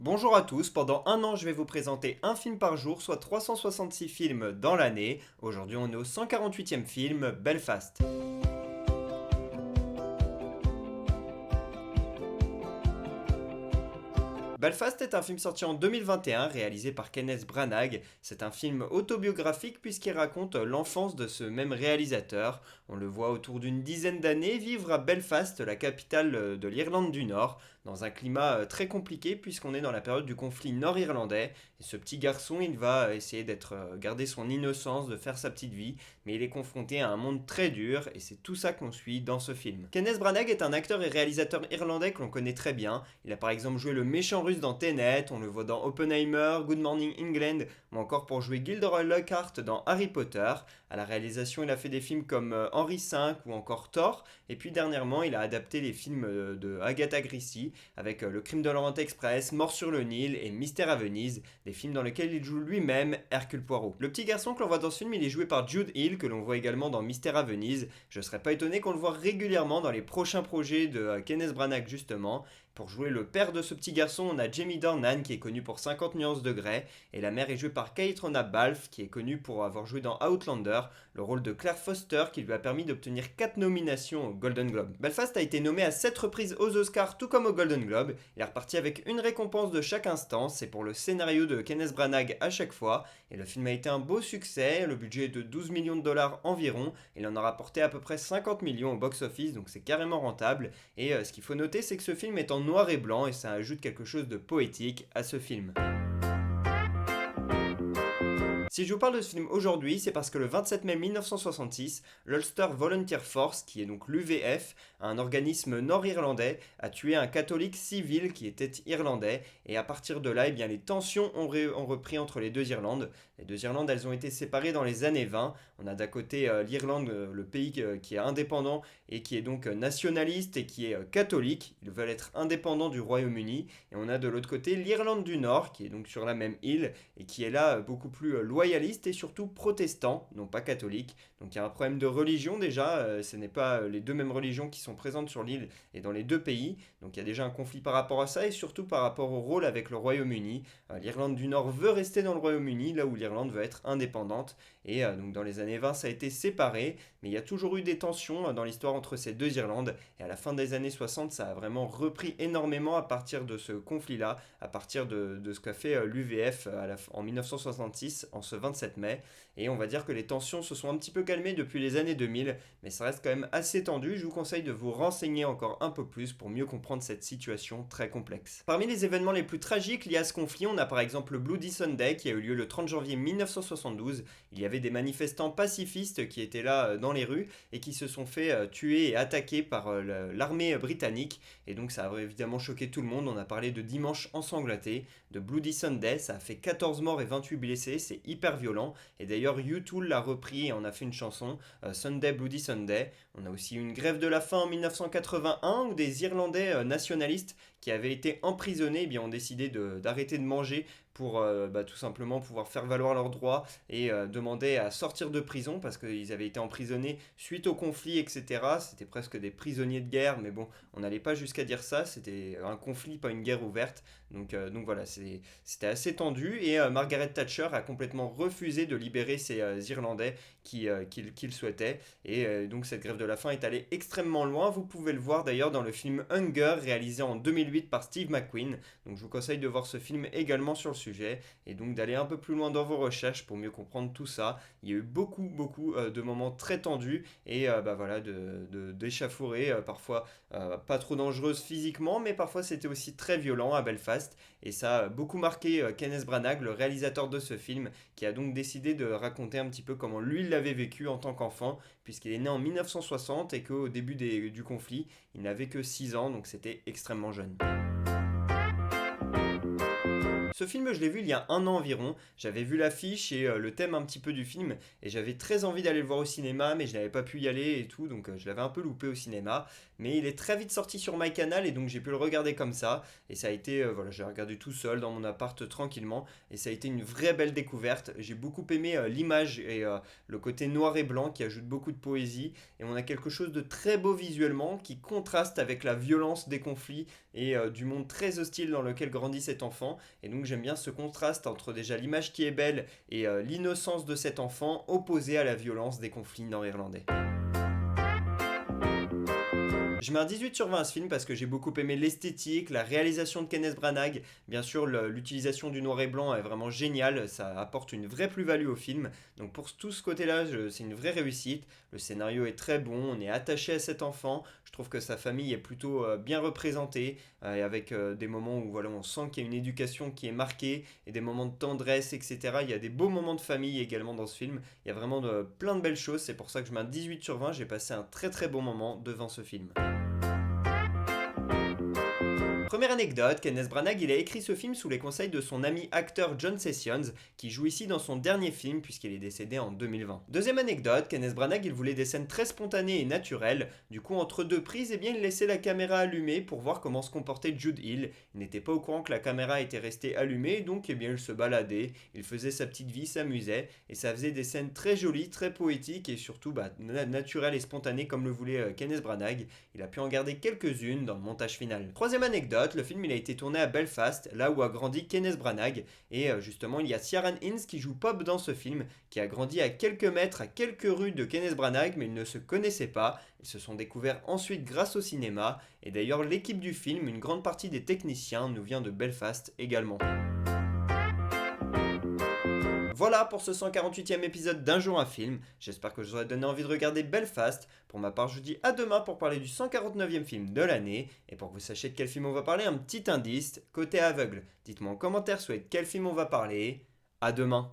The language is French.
Bonjour à tous, pendant un an je vais vous présenter un film par jour, soit 366 films dans l'année. Aujourd'hui on est au 148e film, Belfast. Belfast est un film sorti en 2021, réalisé par Kenneth Branagh. C'est un film autobiographique puisqu'il raconte l'enfance de ce même réalisateur. On le voit autour d'une dizaine d'années vivre à Belfast, la capitale de l'Irlande du Nord, dans un climat très compliqué puisqu'on est dans la période du conflit nord-irlandais. Et ce petit garçon, il va essayer d'être garder son innocence, de faire sa petite vie, mais il est confronté à un monde très dur et c'est tout ça qu'on suit dans ce film. Kenneth Branagh est un acteur et réalisateur irlandais que l'on connaît très bien. Il a par exemple joué le méchant russe dans Tenet, on le voit dans Oppenheimer, Good Morning England, ou encore pour jouer Gilderoy Lockhart dans Harry Potter. À la réalisation, il a fait des films comme Henry V ou encore Thor, et puis dernièrement, il a adapté les films de Agatha Christie avec Le Crime de l'Orient Express, Mort sur le Nil et Mystère à Venise, des films dans lesquels il joue lui-même Hercule Poirot. Le petit garçon que l'on voit dans ce film, il est joué par Jude Hill, que l'on voit également dans Mystère à Venise. Je ne serais pas étonné qu'on le voit régulièrement dans les prochains projets de Kenneth Branagh justement. Pour jouer le père de ce petit garçon, on a Jamie Dornan qui est connu pour 50 nuances de Grey, et la mère est jouée par Caitriona Balfe qui est connue pour avoir joué dans Outlander, le rôle de Claire Foster qui lui a permis d'obtenir 4 nominations au Golden Globe. Belfast a été nommé à 7 reprises aux Oscars tout comme au Golden Globe, il est reparti avec une récompense de chaque instance, c'est pour le scénario de Kenneth Branagh à chaque fois, et le film a été un beau succès, le budget est de 12 millions de dollars environ, il en a rapporté à peu près 50 millions au box-office, donc c'est carrément rentable, et ce qu'il faut noter c'est que ce film est en noir et blanc et ça ajoute quelque chose de poétique à ce film. Si je vous parle de ce film aujourd'hui, c'est parce que le 27 mai 1966, l'Ulster Volunteer Force, qui est donc l'UVF, un organisme nord-irlandais, a tué un catholique civil qui était irlandais. Et à partir de là, eh bien, les tensions ont repris entre les deux Irlandes. Les deux Irlandes, elles ont été séparées dans les années 20. On a d'un côté l'Irlande, le pays qui est indépendant et qui est donc nationaliste et qui est catholique. Ils veulent être indépendants du Royaume-Uni. Et on a de l'autre côté l'Irlande du Nord, qui est donc sur la même île et qui est là beaucoup plus loyaliste et surtout protestant, non pas catholique. Donc il y a un problème de religion déjà, ce n'est pas les deux mêmes religions qui sont présentes sur l'île et dans les deux pays. Donc il y a déjà un conflit par rapport à ça et surtout par rapport au rôle avec le Royaume-Uni. L'Irlande du Nord veut rester dans le Royaume-Uni, là où l'Irlande veut être indépendante. Et donc dans les années 20, ça a été séparé, mais il y a toujours eu des tensions dans l'histoire entre ces deux Irlandes. Et à la fin des années 60, ça a vraiment repris énormément à partir de ce conflit-là, à partir de ce qu'a fait l'UVF en 1966, en ce 27 mai. Et on va dire que les tensions se sont un petit peu calmées depuis les années 2000, mais ça reste quand même assez tendu. Je vous conseille de vous renseigner encore un peu plus pour mieux comprendre cette situation très complexe. Parmi les événements les plus tragiques liés à ce conflit, on a par exemple le Bloody Sunday qui a eu lieu le 30 janvier 1972. Il y avait des manifestants pacifistes qui étaient là dans les rues et qui se sont fait tuer et attaquer par l'armée britannique. Et donc ça a évidemment choqué tout le monde. On a parlé de dimanche ensanglanté, de Bloody Sunday. Ça a fait 14 morts et 28 blessés. C'est hyper violent. Et d'ailleurs, U2 l'a repris et en a fait une chanson, Sunday Bloody Sunday. On a aussi eu une grève de la faim en 1981 où des Irlandais nationalistes qui avaient été emprisonnés ont décidé d'arrêter de manger pour tout simplement pouvoir faire valoir leurs droits et demander à sortir de prison parce qu'ils avaient été emprisonnés suite au conflit, etc. C'était presque des prisonniers de guerre, mais bon, on n'allait pas jusqu'à dire ça, c'était un conflit, pas une guerre ouverte. Donc voilà, c'était assez tendu et Margaret Thatcher a complètement refusé de libérer ces Irlandais qu'il souhaitait. Et donc cette grève de la faim est allée extrêmement loin. Vous pouvez le voir d'ailleurs dans le film Hunger réalisé en 2008 par Steve McQueen. Donc je vous conseille de voir ce film également sur le sujet et donc d'aller un peu plus loin dans vos recherches pour mieux comprendre tout ça. Il y a eu beaucoup de moments très tendus et voilà, d'échauffourées, parfois pas trop dangereuses physiquement, mais parfois c'était aussi très violent à Belfast. Et ça a beaucoup marqué Kenneth Branagh, le réalisateur de ce film, qui a donc décidé de raconter un petit peu comment lui l'avait vécu en tant qu'enfant, puisqu'il est né en 1960 et qu'au début du conflit, il n'avait que 6 ans, donc c'était extrêmement jeune. Ce film, je l'ai vu il y a un an environ. J'avais vu l'affiche et le thème un petit peu du film. Et j'avais très envie d'aller le voir au cinéma, mais je n'avais pas pu y aller et tout. Donc je l'avais un peu loupé au cinéma. Mais il est très vite sorti sur MyCanal et donc j'ai pu le regarder comme ça. Et ça a été, voilà, j'ai regardé tout seul dans mon appart tranquillement. Et ça a été une vraie belle découverte. J'ai beaucoup aimé l'image et le côté noir et blanc qui ajoute beaucoup de poésie. Et on a quelque chose de très beau visuellement qui contraste avec la violence des conflits et du monde très hostile dans lequel grandit cet enfant. Et donc j'aime bien ce contraste entre déjà l'image qui est belle et l'innocence de cet enfant opposée à la violence des conflits nord-irlandais. Je mets un 18 sur 20 à ce film parce que j'ai beaucoup aimé l'esthétique, la réalisation de Kenneth Branagh. Bien sûr, l'utilisation du noir et blanc est vraiment géniale, ça apporte une vraie plus-value au film. Donc pour tout ce côté-là, c'est une vraie réussite. Le scénario est très bon, on est attaché à cet enfant. Je trouve que sa famille est plutôt bien représentée, et avec des moments où voilà, on sent qu'il y a une éducation qui est marquée, et des moments de tendresse, etc. Il y a des beaux moments de famille également dans ce film. Il y a vraiment plein de belles choses, c'est pour ça que je mets un 18 sur 20. J'ai passé un très très bon moment devant ce film. Première anecdote, Kenneth Branagh il a écrit ce film sous les conseils de son ami acteur John Sessions, qui joue ici dans son dernier film puisqu'il est décédé en 2020. Deuxième anecdote, Kenneth Branagh il voulait des scènes très spontanées et naturelles, du coup entre deux prises, il laissait la caméra allumée pour voir comment se comportait Jude Hill. Il n'était pas au courant que la caméra était restée allumée, donc il se baladait, il faisait sa petite vie, s'amusait, et ça faisait des scènes très jolies, très poétiques et surtout naturelles et spontanées comme le voulait Kenneth Branagh. Il a pu en garder quelques-unes dans le montage final. Troisième anecdote, le film il a été tourné à Belfast, là où a grandi Kenneth Branagh, et justement il y a Ciarán Hinds qui joue Pop dans ce film, qui a grandi à quelques mètres, à quelques rues de Kenneth Branagh, mais ils ne se connaissaient pas, ils se sont découverts ensuite grâce au cinéma, et d'ailleurs l'équipe du film, une grande partie des techniciens nous vient de Belfast également. Voilà pour ce 148e épisode d'Un jour un film. J'espère que je vous aurai donné envie de regarder Belfast. Pour ma part, je vous dis à demain pour parler du 149e film de l'année. Et pour que vous sachiez de quel film on va parler, un petit indice, côté aveugle. Dites-moi en commentaire quel film on va parler. À demain.